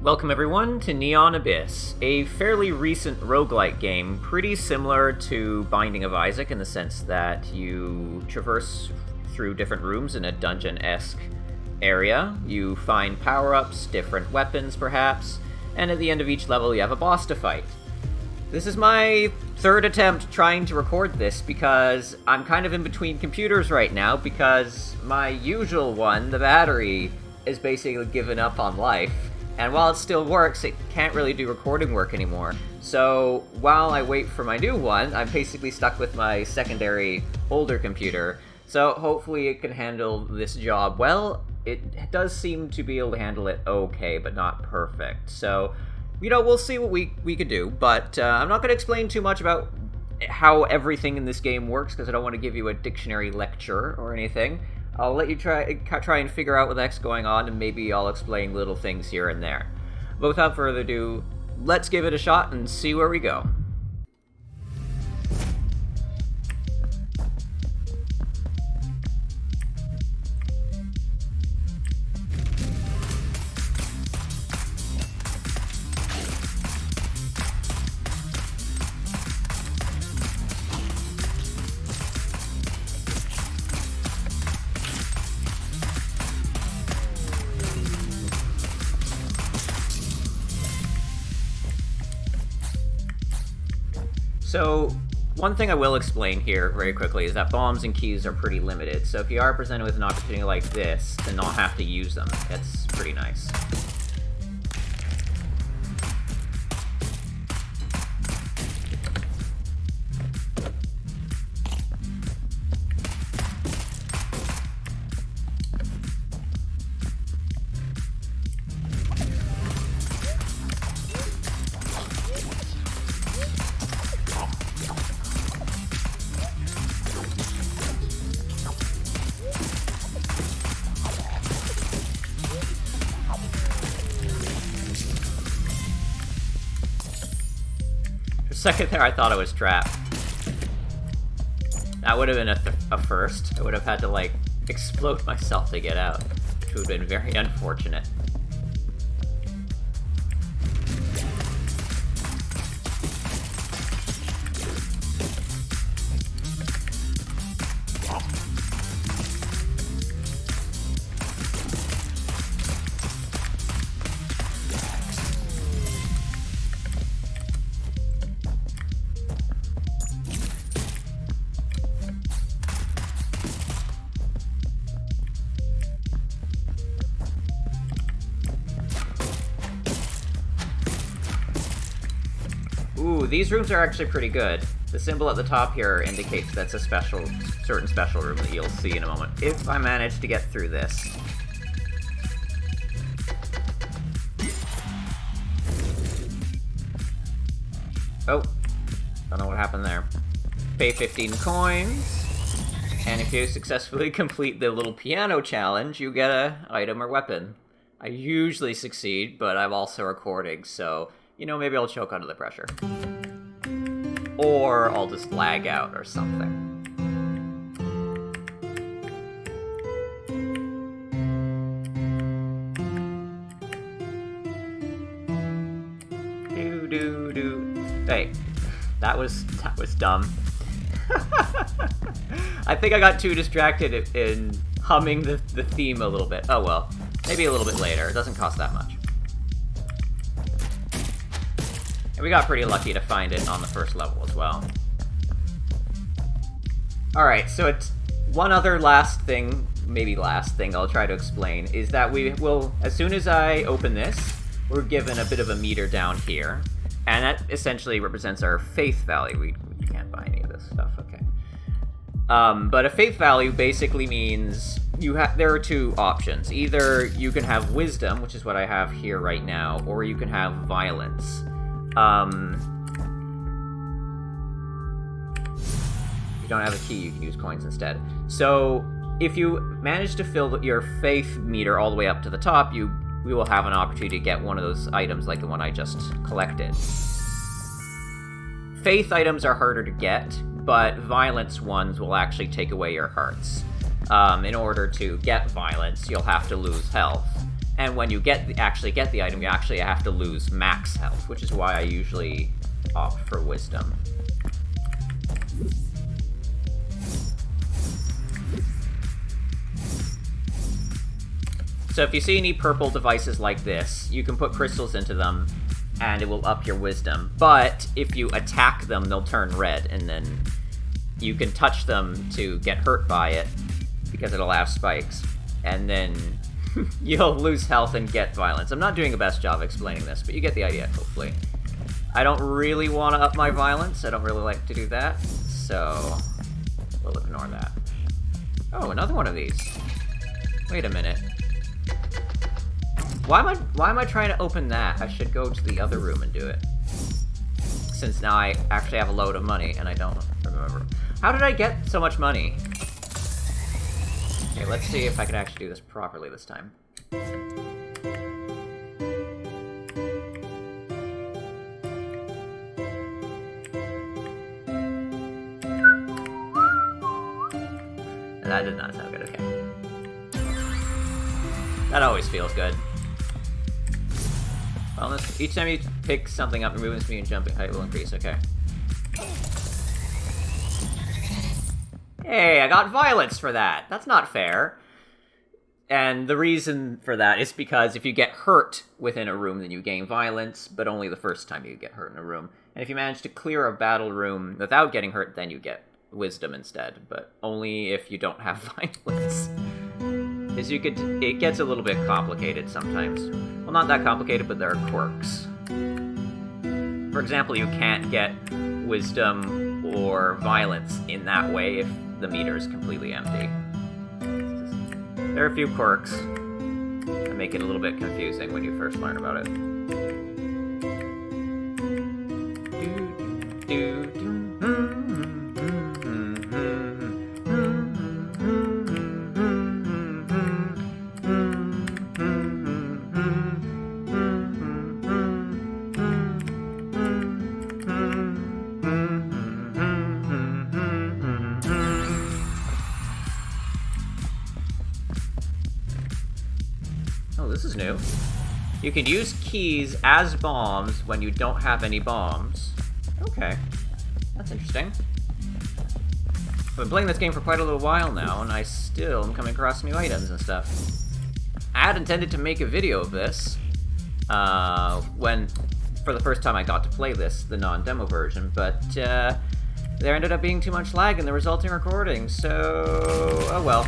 Welcome everyone to Neon Abyss, a fairly recent roguelike game, pretty similar to Binding of Isaac in the sense that you traverse through different rooms in a dungeon-esque area. You find power-ups, different weapons perhaps, and at the end of each level you have a boss to fight. This is my third attempt trying to record this because I'm kind of in between computers right now because my usual one, the battery, is basically given up on life. And while it still works, it can't really do recording work anymore. So while I wait for my new one, I'm basically stuck with my secondary older computer. So hopefully it can handle this job well. It does seem to be able to handle it okay, but not perfect. So, you know, we'll see what we could do. But I'm not going to explain too much about how everything in this game works, because I don't want to give you a dictionary lecture or anything. I'll let you try and figure out what's going on, and maybe I'll explain little things here and there. But without further ado, let's give it a shot and see where we go. So, one thing I will explain here very quickly is that bombs and keys are pretty limited, so if you are presented with an opportunity like this to not have to use them, it's pretty nice. For a second there, I thought I was trapped. That would have been a first. I would have had to, like, explode myself to get out, which would have been very unfortunate. Ooh, these rooms are actually pretty good. The symbol at the top here indicates that's a certain special room that you'll see in a moment, if I manage to get through this. Oh, don't know what happened there. Pay 15 coins, and if you successfully complete the little piano challenge, you get an item or weapon. I usually succeed, but I'm also recording, so you know, maybe I'll choke under the pressure. Or I'll just lag out or something. Hey, that was dumb. I think I got too distracted in humming the theme a little bit. Oh well, maybe a little bit later. It doesn't cost that much. And we got pretty lucky to find it on the first level as well. Alright, so it's one other last thing, maybe last thing I'll try to explain, is that we will, as soon as I open this, we're given a bit of a meter down here. And that essentially represents our faith value. We can't buy any of this stuff, okay. But a faith value basically means there are two options. Either you can have wisdom, which is what I have here right now, or you can have violence. If you don't have a key, you can use coins instead. So, if you manage to fill your faith meter all the way up to the top, we will have an opportunity to get one of those items like the one I just collected. Faith items are harder to get, but violence ones will actually take away your hearts. In order to get violence, you'll have to lose health. And when you actually get the item, you actually have to lose max health, which is why I usually opt for wisdom. So if you see any purple devices like this, you can put crystals into them, and it will up your wisdom. But if you attack them, they'll turn red, and then you can touch them to get hurt by it, because it'll have spikes. And then you'll lose health and get violence. I'm not doing the best job explaining this, but you get the idea, hopefully. I don't really want to up my violence. I don't really like to do that, so we'll ignore that. Oh, another one of these. Wait a minute. Why am I trying to open that? I should go to the other room and do it. Since now I actually have a load of money, and I don't remember. How did I get so much money? Okay, let's see if I can actually do this properly this time. That did not sound good, okay. That always feels good. Well, each time you pick something up, your movement speed and jumping height will increase, okay. Hey, I got violence for that! That's not fair. And the reason for that is because if you get hurt within a room, then you gain violence, but only the first time you get hurt in a room. And if you manage to clear a battle room without getting hurt, then you get wisdom instead, but only if you don't have violence. Because it gets a little bit complicated sometimes. Well, not that complicated, but there are quirks. For example, you can't get wisdom or violence in that way if the meter is completely empty. There are a few quirks that make it a little bit confusing when you first learn about it. Oh, this is new. You can use keys as bombs when you don't have any bombs. Okay. That's interesting. I've been playing this game for quite a little while now, and I still am coming across new items and stuff. I had intended to make a video of this, when, for the first time I got to play this, the non-demo version, but, there ended up being too much lag in the resulting recording, so... oh well.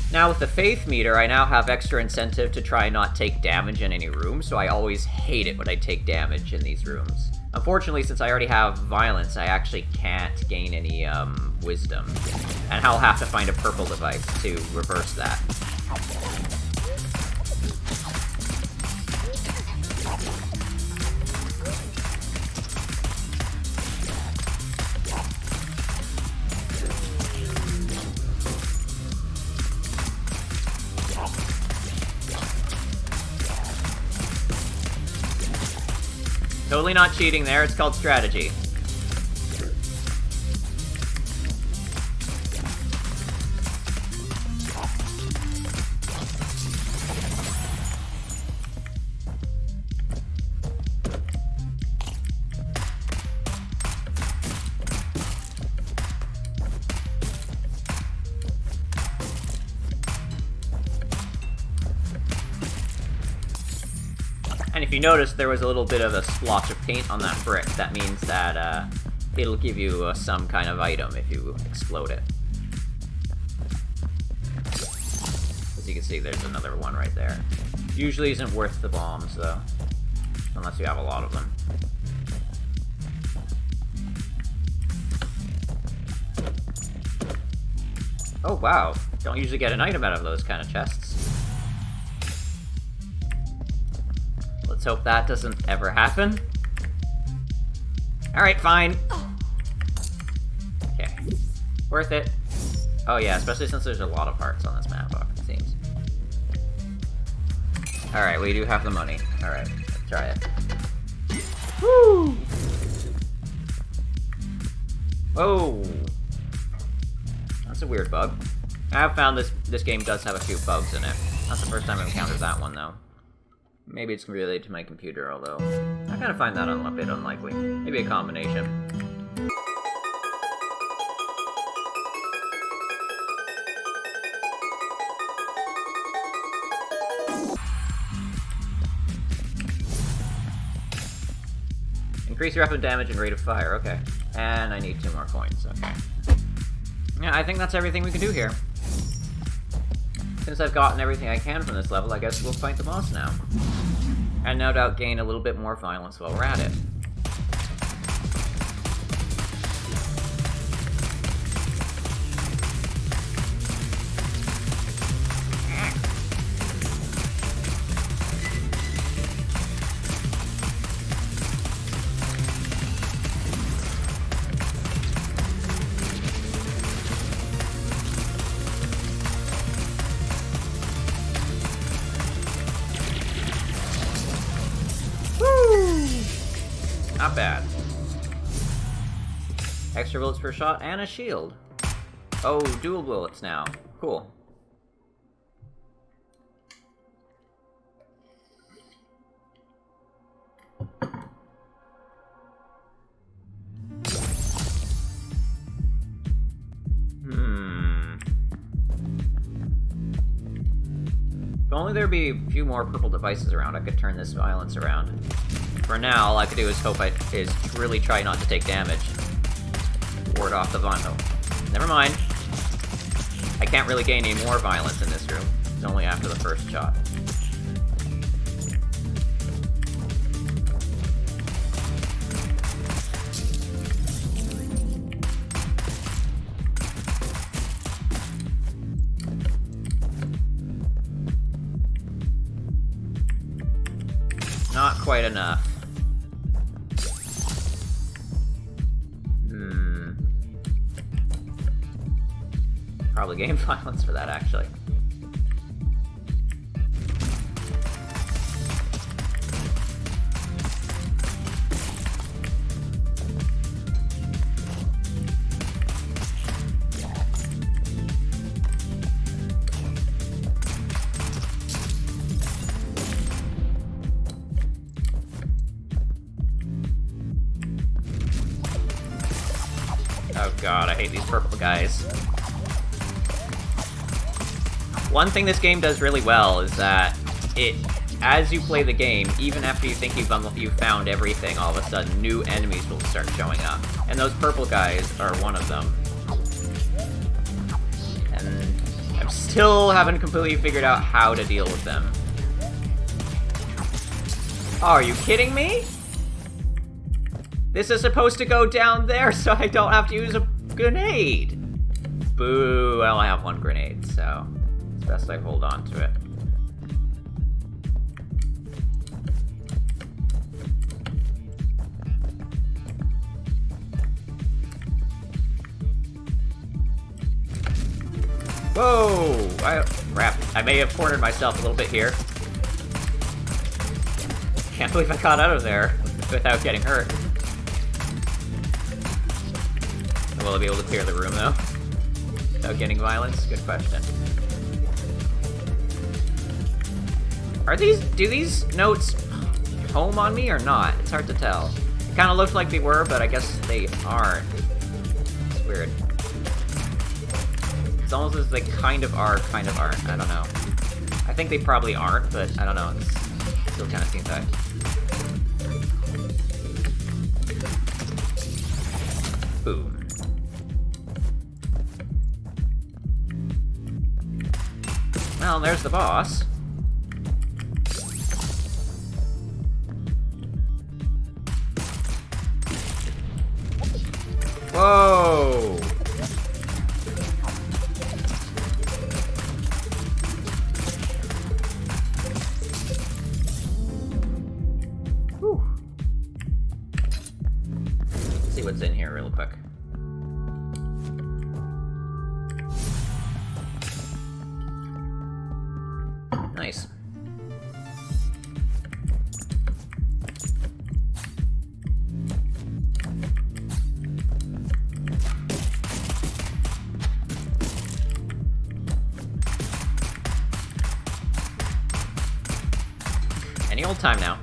Now with the faith meter, I now have extra incentive to try and not take damage in any room, so I always hate it when I take damage in these rooms. Unfortunately, since I already have violence, I actually can't gain any, wisdom. And I'll have to find a purple device to reverse that. Totally not cheating there, it's called strategy. And if you notice, there was a little bit of a splotch of paint on that brick. That means that it'll give you some kind of item if you explode it. As you can see, there's another one right there. Usually isn't worth the bombs, though. Unless you have a lot of them. Oh, wow. Don't usually get an item out of those kind of chests. Let's hope that doesn't ever happen. Alright, fine. Okay. Worth it. Oh yeah, especially since there's a lot of hearts on this map, it seems. Alright, we do have the money. Alright, let's try it. Woo! Oh! That's a weird bug. I have found this game does have a few bugs in it. That's the first time I've encountered that one, though. Maybe it's related to my computer, although I kind of find that a bit unlikely. Maybe a combination. Increase your weapon damage and rate of fire, okay. And I need 2 more coins, okay. Yeah, I think that's everything we can do here. Since I've gotten everything I can from this level, I guess we'll fight the boss now. And no doubt gain a little bit more violence while we're at it. Not bad. Extra bullets per shot and a shield. Oh, dual bullets now. Cool. If only there'd be a few more purple devices around, I could turn this violence around. For now, all I could do is really try not to take damage. Ward off the vinyl. Never mind. I can't really gain any more violence in this room. It's only after the first shot. Not quite enough. Probably gain violence for that, actually. Oh god, I hate these purple guys. One thing this game does really well is that as you play the game, even after you think you've found everything, all of a sudden new enemies will start showing up. And those purple guys are one of them. And I still haven't completely figured out how to deal with them. Oh, are you kidding me? This is supposed to go down there so I don't have to use a grenade! Boo, I only have 1 grenade, so it's best I hold on to it. Whoa! Crap, I may have cornered myself a little bit here. Can't believe I got out of there without getting hurt. Will I be able to clear the room, though? Without getting violence? Good question. Do these notes home on me or not? It's hard to tell. It kind of looked like they were, but I guess they aren't. It's weird. It's almost as they kind of are, kind of aren't. I don't know. I think they probably aren't, but I don't know. It still kind of seems that. Boom. Well, there's the boss. Whoa! Whew. Let's see what's in here real quick. Any old time now.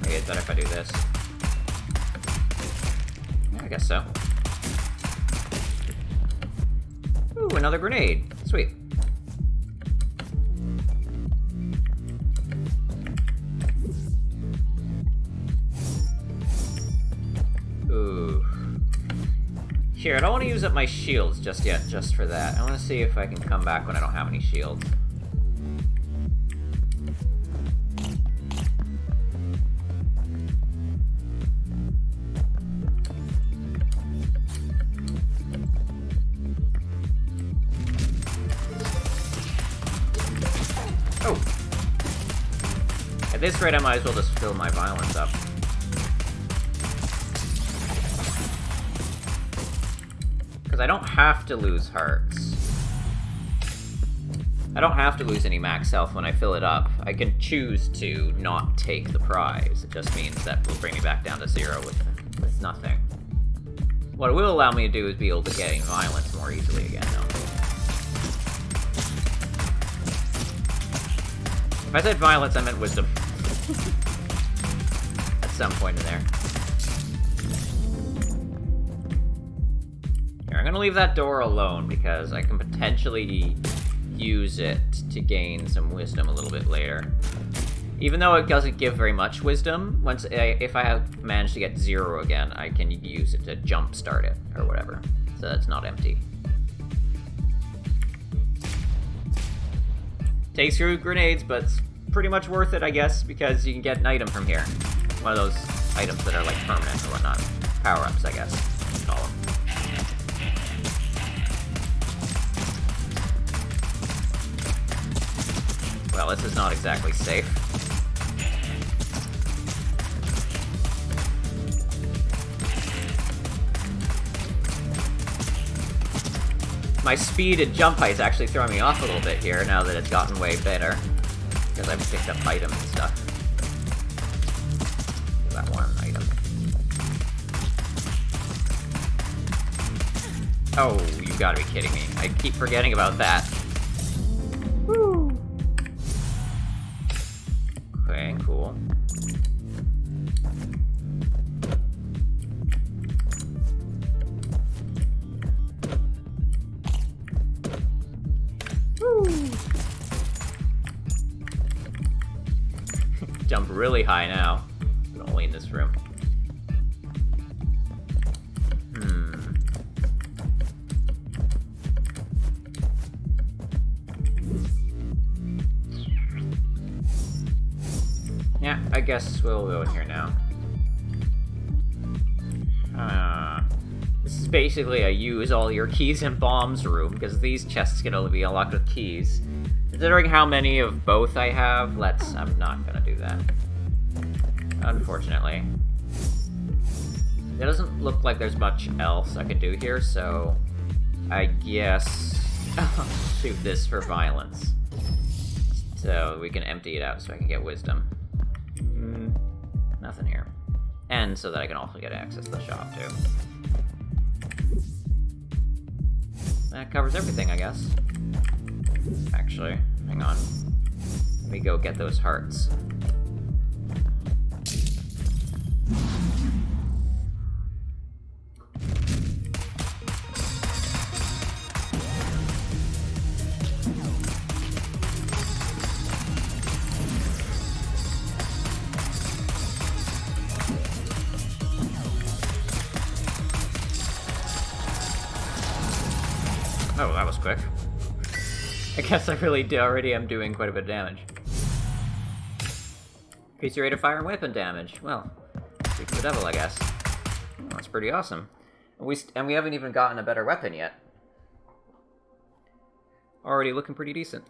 Maybe it's better if I do this. Yeah, I guess so. Ooh, another grenade. Sweet. Ooh. Here, I don't want to use up my shields just yet, just for that. I want to see if I can come back when I don't have any shields. Oh! At this rate, I might as well just fill my violence up. I don't have to lose hearts. I don't have to lose any max health when I fill it up. I can choose to not take the prize. It just means that will bring me back down to 0 with nothing. What it will allow me to do is be able to gain violence more easily again, though. If I said violence, I meant wisdom. At some point in there. I'm gonna leave that door alone because I can potentially use it to gain some wisdom a little bit later. Even though it doesn't give very much wisdom, if I have managed to get 0 again, I can use it to jumpstart it, or whatever, so it's not empty. Takes through grenades, but it's pretty much worth it, I guess, because you can get an item from here. One of those items that are, like, permanent or whatnot. Power-ups, I guess, you call them. Well, this is not exactly safe. My speed and jump height is actually throwing me off a little bit here now that it's gotten way better. Because I've picked up items and stuff. That one item. Oh, you gotta be kidding me. I keep forgetting about that. Woo! Okay, cool. Woo! Jump really high now, but only in this room. Yeah, I guess we'll go in here now. This is basically a use all your keys and bombs room, because these chests can only be unlocked with keys. Considering how many of both I have, I'm not gonna do that. Unfortunately. It doesn't look like there's much else I could do here, so I guess I'll shoot this for violence. So we can empty it out so I can get wisdom. Nothing here. And so that I can also get access to the shop, too. That covers everything, I guess. Actually, hang on. Let me go get those hearts. Oh, that was quick. I guess I really already am doing quite a bit of damage. Increase your rate of fire and weapon damage. Well, speak to the devil, I guess. Well, that's pretty awesome. And we haven't even gotten a better weapon yet. Already looking pretty decent.